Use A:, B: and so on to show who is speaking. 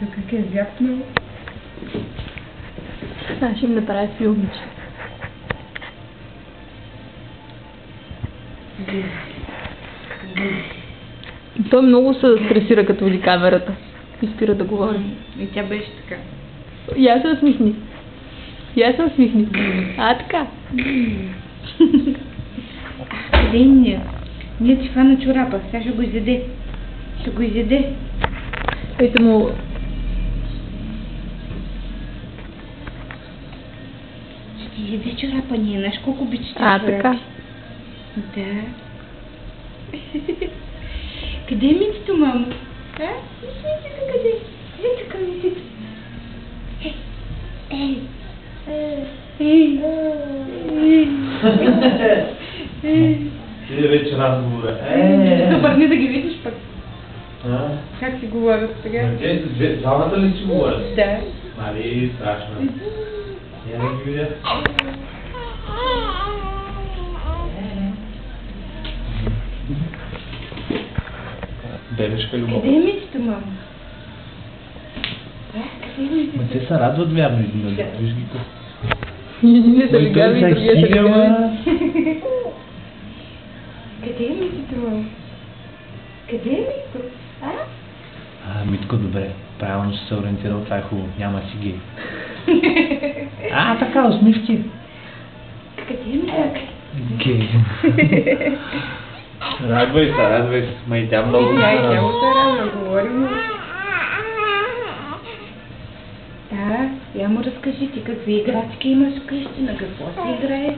A: Тук как е зяпнал.
B: Аз ще им направя филмиче. Той много се стресира, като види камерата. И спира да говори.
A: И тя беше така.
B: Я се усмихни. Я се усмихни. А, така.
A: Къде им ние? Ние си фана чорапа. Сега ще го изяде. Ще го изяде.
B: Ето му...
A: Ще ти яде чорапа ние. Знаеш колко обичате
B: А,
A: чорапи?
B: така.
A: Да. Къде е митето, мамо? А? Митето къде? Ето към митето. Ей! Ей! Ей!
C: Ти вече разговора.
A: Обърни да ги видиш пък.
C: А?
A: Как си говорят сега?
C: Те двамата ли си говорят?
A: Да.
C: Нали, страшно. Я да ги видя. Бебешка любов.
A: Къде е митето, мамо? Къде е митето?
C: Ма те се радват вярно един на друг. Виж ги тук.
B: Не се легави и другия се легави.
A: Къде е митето, мамо? Къде е митето? А?
C: Митко, добре. Правилно си се ориентирал, това е хубаво. Няма си гей. Така, усмивки.
A: Къде е митето?
C: Гей. Радвай се. Ма и тя много се
A: Тя
C: радва.
A: му се радва, говорим. Да, я му разкажи ти какви играчки имаш вкъщи, на какво си играеш.